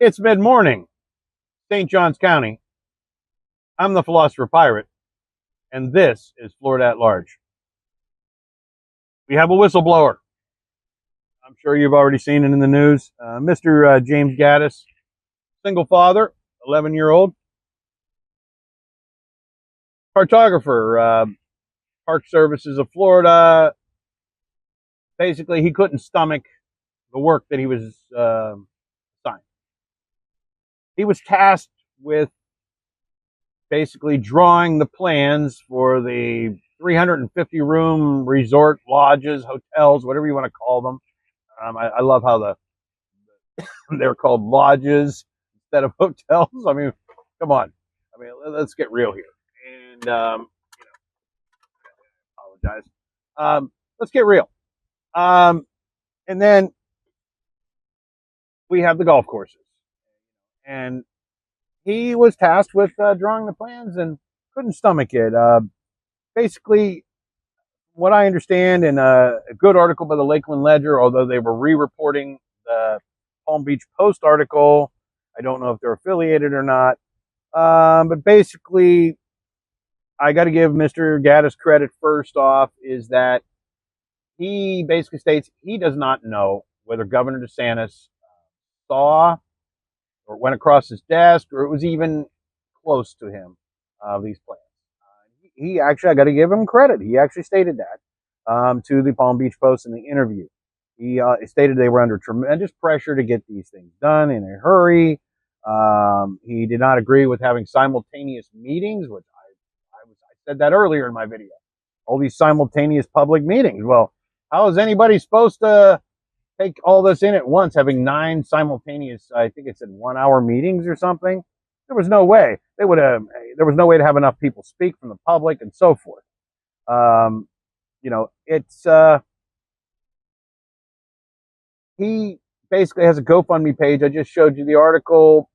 It's mid-morning, St. Johns County. I'm the Philosopher Pirate, and this is Florida at Large. We have a whistleblower. I'm sure you've already seen it in the news. Mr. James Gaddis, single father, 11-year-old, cartographer, Park Services of Florida. Basically, he couldn't stomach the work that he was assigned. He was tasked with basically drawing the plans for the 350-room resort lodges, hotels, whatever you want to call them. I love how they're called lodges instead of hotels. I mean, come on. I mean, let's get real here. And apologize. Let's get real. And then we have the golf courses. And he was tasked with drawing the plans and couldn't stomach it. Basically, what I understand in a good article by the Lakeland Ledger, although they were re-reporting the Palm Beach Post article, I don't know if they're affiliated or not. But basically, I got to give Mr. Gaddis credit first off, is that he basically states he does not know whether Governor DeSantis saw or went across his desk, or it was even close to him, these plans. He actually, I got to give him credit. He actually stated that to the Palm Beach Post in the interview. He stated they were under tremendous pressure to get these things done in a hurry. He did not agree with having simultaneous meetings, which I said that earlier in my video. All these simultaneous public meetings. Well, how is anybody supposed to take all this in at once, having 9 simultaneous, I think it said 1-hour meetings or something? There was no way. There was no way to have enough people speak from the public and so forth. He basically has a GoFundMe page. I just showed you the article.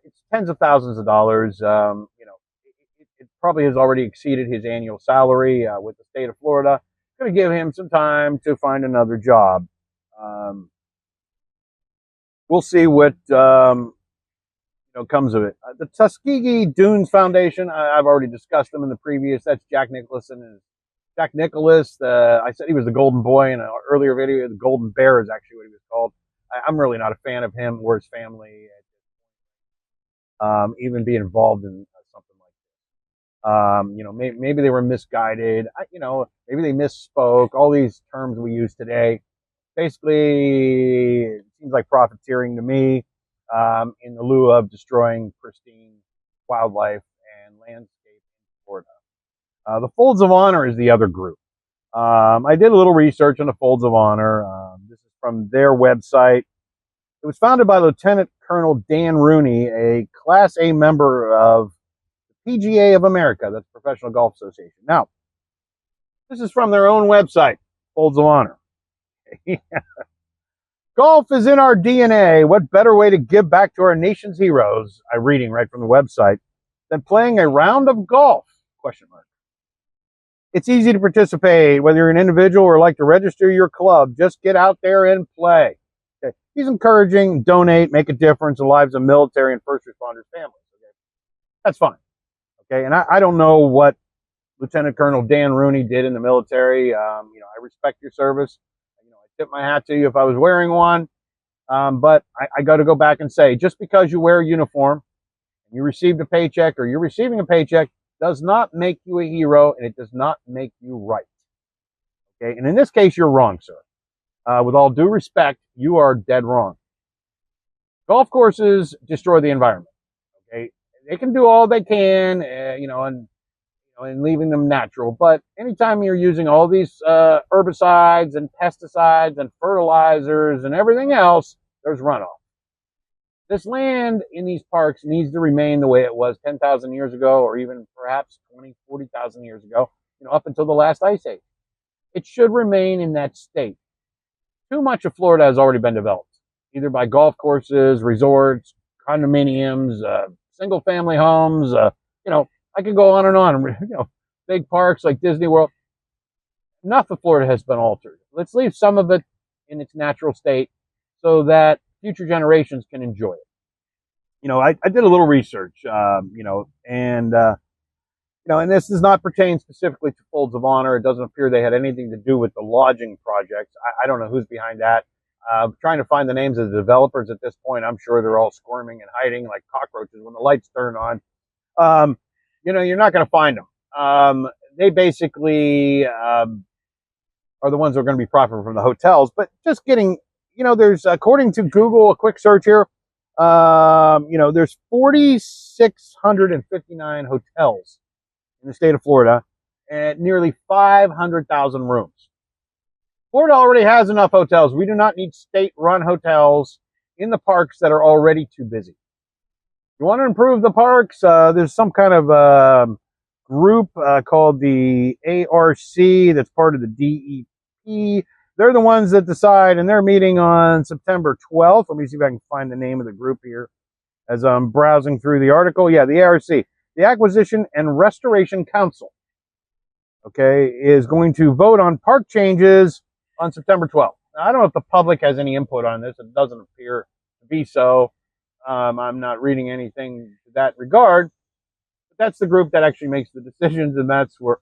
It's tens of thousands of dollars. It probably has already exceeded his annual salary with the state of Florida. Going to give him some time to find another job. We'll see what comes of it. The Tuskegee Dunes Foundation, I've already discussed them in the previous. That's Jack Nicklaus. I said he was the golden boy in an earlier video. The golden bear is actually what he was called. I'm really not a fan of him or his family. Even be involved in something like this. Maybe they were misguided. Maybe they misspoke. All these terms we use today. Basically, it seems like profiteering to me, in the lieu of destroying pristine wildlife and landscape in Florida. The Folds of Honor is the other group. I did a little research on the Folds of Honor. This is from their website. It was founded by Lieutenant Colonel Dan Rooney, a Class A member of the PGA of America, that's the Professional Golf Association. Now, this is from their own website, Folds of Honor. Golf is in our DNA. What better way to give back to our nation's heroes, I'm reading right from the website, than playing a round of golf? ? It's easy to participate, whether you're an individual or like to register your club. Just get out there and play. Okay. He's encouraging, donate, make a difference in the lives of military and first responders' families. Okay. That's fine. Okay, and I don't know what Lieutenant Colonel Dan Rooney did in the military. I respect your service. I tip my hat to you if I was wearing one. But I got to go back and say, just because you wear a uniform, and you received a paycheck, or you're receiving a paycheck, does not make you a hero, and it does not make you right. Okay, and in this case, you're wrong, sir. With all due respect, you are dead wrong. Golf courses destroy the environment. Okay, they can do all they can, and leaving them natural. But anytime you're using all these herbicides and pesticides and fertilizers and everything else, there's runoff. This land in these parks needs to remain the way it was 10,000 years ago, or even perhaps 20, 40,000 years ago, up until the last ice age. It should remain in that state. Too much of Florida has already been developed, either by golf courses, resorts, condominiums, single-family homes. I could go on and on. Big parks like Disney World. Enough of Florida has been altered. Let's leave some of it in its natural state so that future generations can enjoy it. I did a little research, and this does not pertain specifically to folds of honor. It doesn't appear they had anything to do with the lodging projects. I don't know who's behind that. Trying to find the names of the developers at this point. I'm sure they're all squirming and hiding like cockroaches when the lights turn on. You're not going to find them. They basically are the ones who are going to be profiting from the hotels. But just getting, there's, according to Google, a quick search here, there's 4,659 hotels in the state of Florida and nearly 500,000 rooms. Florida already has enough hotels. We do not need state-run hotels in the parks that are already too busy. You want to improve the parks? There's some kind of group called the ARC that's part of the DEP. They're the ones that decide, and they're meeting on September 12th. Let me see if I can find the name of the group here as I'm browsing through the article. Yeah, the ARC, the Acquisition and Restoration Council, is going to vote on park changes on September 12th. Now, I don't know if the public has any input on this. It doesn't appear to be so. I'm not reading anything to that regard. But that's the group that actually makes the decisions, and that's where,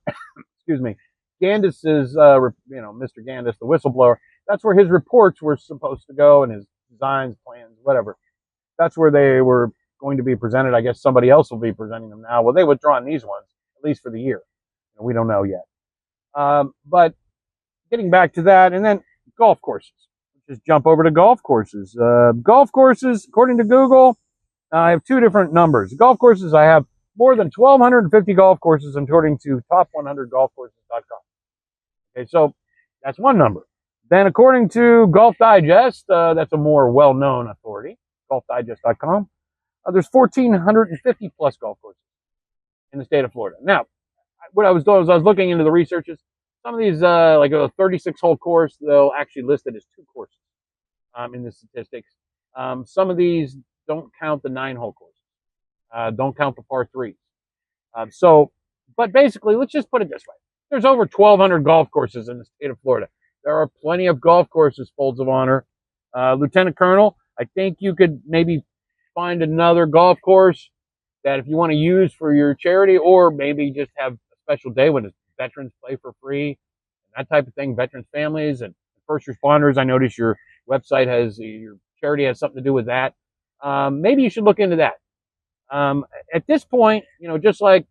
excuse me, Gandis's, Mr. Gandis, the whistleblower, that's where his reports were supposed to go and his designs, plans, whatever. That's where they were going to be presented. I guess somebody else will be presenting them now. Well, they withdrawn these ones, at least for the year. We don't know yet. But getting back to that, and then golf courses. Just jump over to golf courses. Golf courses, according to Google, I have two different numbers. Golf courses, I have more than 1,250 golf courses according to top100golfcourses.com. Okay, so that's one number. Then according to Golf Digest, that's a more well-known authority, golfdigest.com, there's 1,450 plus golf courses in the state of Florida. Now, what I was doing was I was looking into the researches. Some of these, like a 36-hole course, they'll actually list it as 2 courses in the statistics. Some of these don't count the 9-hole courses, don't count the par 3s. But basically, let's just put it this way. There's over 1,200 golf courses in the state of Florida. There are plenty of golf courses, folds of honor. Lieutenant Colonel, I think you could maybe find another golf course that if you want to use for your charity, or maybe just have a special day when veterans play for free, and that type of thing, veterans families and first responders. I notice your website your charity has something to do with that. Maybe you should look into that. At this point, just like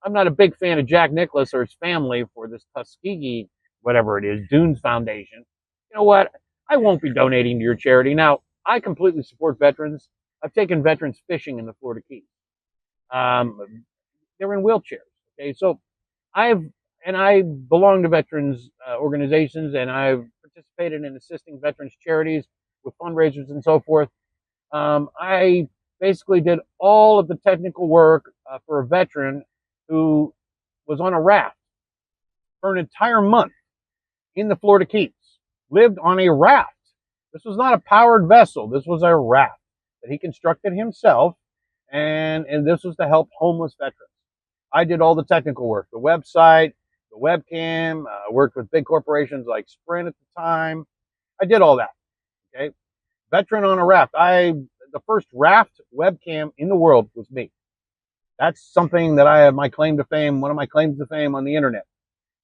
I'm not a big fan of Jack Nicklaus or his family for this Tuskegee, whatever it is, Dunes Foundation. You know what? I won't be donating to your charity. Now, I completely support veterans. I've taken veterans fishing in the Florida Keys. They're in wheelchairs. Okay, so I belong to veterans organizations, and I've participated in assisting veterans charities with fundraisers and so forth. I basically did all of the technical work for a veteran who was on a raft for an entire month in the Florida Keys, lived on a raft. This was not a powered vessel. This was a raft that he constructed himself, and this was to help homeless veterans. I did all the technical work, the website, the webcam, worked with big corporations like Sprint at the time. I did all that, okay? Veteran on a raft. The first raft webcam in the world was me. That's something that I have my claim to fame, one of my claims to fame on the internet.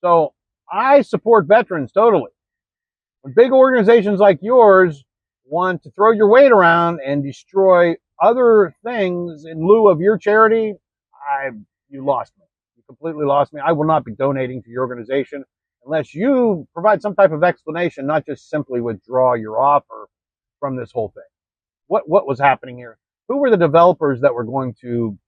So I support veterans totally. When big organizations like yours want to throw your weight around and destroy other things in lieu of your charity, you lost me. You completely lost me. I will not be donating to your organization unless you provide some type of explanation, not just simply withdraw your offer from this whole thing. What was happening here? Who were the developers that were going to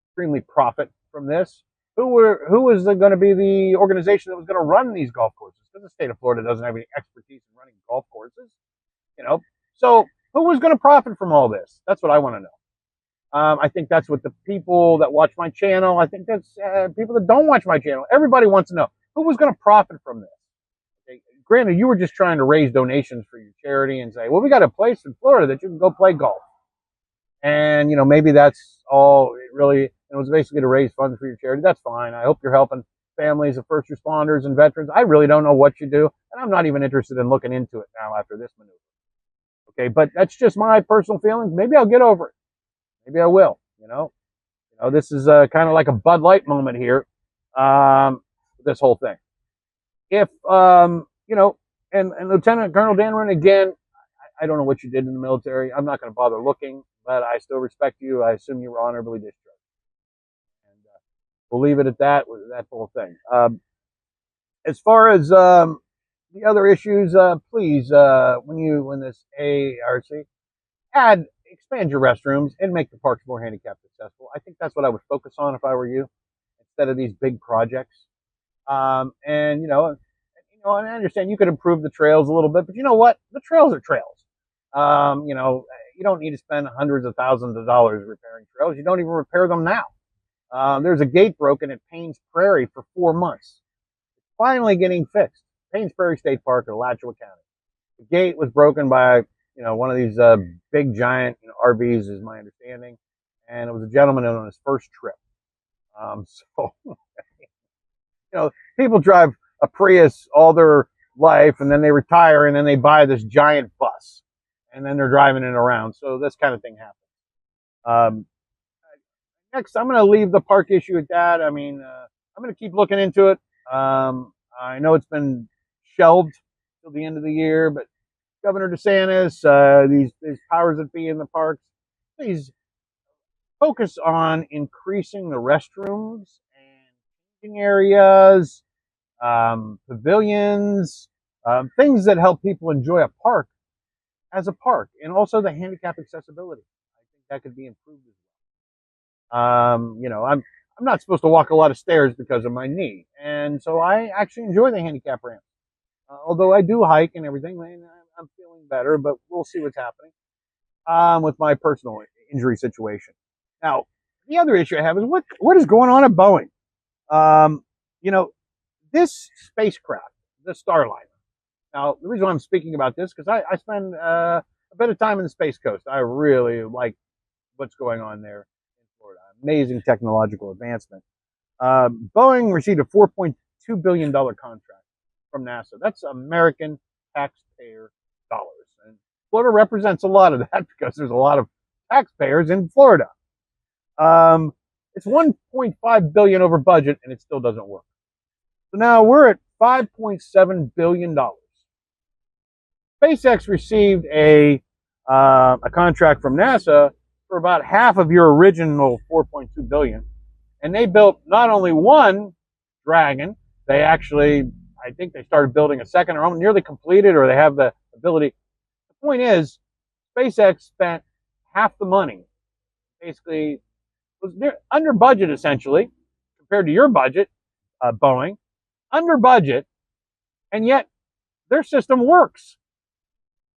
extremely profit from this? Who was going to be the organization that was going to run these golf courses? Because the state of Florida doesn't have any expertise in running golf courses, So who was going to profit from all this? That's what I want to know. I think that's what the people that watch my channel, I think that's people that don't watch my channel. Everybody wants to know who was going to profit from this. Okay? Granted, you were just trying to raise donations for your charity and say, well, we got a place in Florida that you can go play golf. And, maybe that's all it really, it was basically to raise funds for your charity. That's fine. I hope you're helping families of first responders and veterans. I really don't know what you do, and I'm not even interested in looking into it now after this maneuver. Okay, but that's just my personal feelings. Maybe I'll get over it. Maybe I will. This is kind of like a Bud Light moment here. This whole thing. If and Lieutenant Colonel Dan again, I don't know what you did in the military. I'm not going to bother looking, but I still respect you. I assume you were honorably discharged. And we'll leave it at that with that whole thing. As far as the other issues, please, when this ARC, expand your restrooms and make the parks more handicap accessible. I think that's what I would focus on if I were you, instead of these big projects. And I understand you could improve the trails a little bit, but you know what? The trails are trails. You don't need to spend hundreds of thousands of dollars repairing trails. You don't even repair them now. There's a gate broken at Paynes Prairie for 4 months. It's finally getting fixed. Paynes Prairie State Park in Alachua County. The gate was broken by, one of these big giant RVs, is my understanding, and it was a gentleman on his first trip. People drive a Prius all their life, and then they retire, and then they buy this giant bus, and then they're driving it around. So this kind of thing happens. Next, I'm going to leave the park issue at that. I'm going to keep looking into it. I know it's been shelved till the end of the year, but Governor DeSantis, these powers that be in the parks, please focus on increasing the restrooms and changing areas, pavilions, things that help people enjoy a park as a park, and also the handicap accessibility. I think that could be improved as well. I'm not supposed to walk a lot of stairs because of my knee, and so I actually enjoy the handicap ramp. Although I do hike and everything, and I'm feeling better, but we'll see what's happening with my personal injury situation. Now, the other issue I have is what is going on at Boeing? This spacecraft, the Starliner. Now, the reason why I'm speaking about this, because I spend a bit of time in the Space Coast. I really like what's going on there in Florida. Amazing technological advancement. Boeing received a $4.2 billion contract from NASA. That's American taxpayer dollars. And Florida represents a lot of that because there's a lot of taxpayers in Florida. It's $1.5 billion over budget, and it still doesn't work. So now we're at $5.7 billion. SpaceX received a contract from NASA for about half of your original $4.2 billion, and they built not only one Dragon, they actually, I think they started building a second, or nearly completed, or they have the ability. The point is, SpaceX spent half the money. Basically, was under budget essentially compared to your budget, Boeing, under budget, and yet their system works.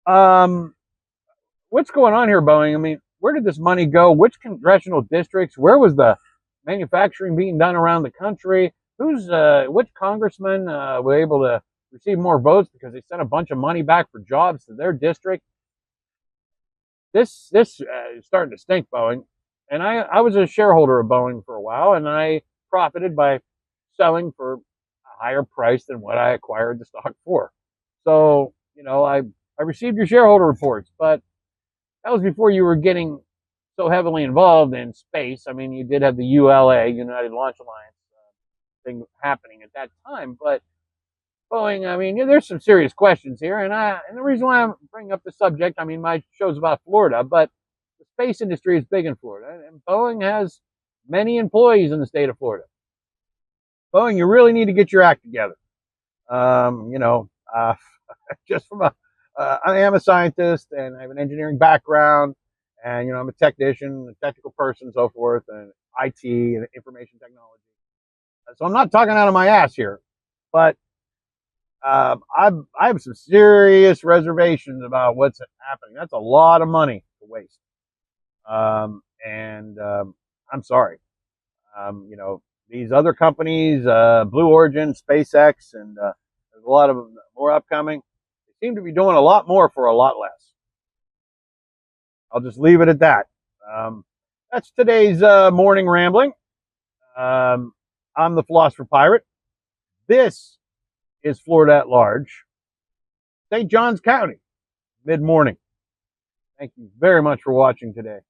What's going on here, Boeing? Where did this money go? Which congressional districts? Where was the manufacturing being done around the country? Which congressmen were able to receive more votes because they sent a bunch of money back for jobs to their district? This is starting to stink, Boeing. And I was a shareholder of Boeing for a while, and I profited by selling for a higher price than what I acquired the stock for. So, I received your shareholder reports, but that was before you were getting so heavily involved in space. You did have the ULA, United Launch Alliance, thing happening at that time, but Boeing, there's some serious questions here, and the reason why I'm bringing up the subject, my show's about Florida, but the space industry is big in Florida, and Boeing has many employees in the state of Florida. Boeing, you really need to get your act together. Just from I am a scientist, and I have an engineering background, and I'm a technician, a technical person, and so forth, and IT and information technology. So I'm not talking out of my ass here, but I have some serious reservations about what's happening. That's a lot of money to waste. I'm sorry. These other companies, Blue Origin, SpaceX, and there's a lot of more upcoming. They seem to be doing a lot more for a lot less. I'll just leave it at that. That's today's morning rambling. I'm the Philosopher Pirate. This is Florida at Large. St. Johns County, mid-morning. Thank you very much for watching today.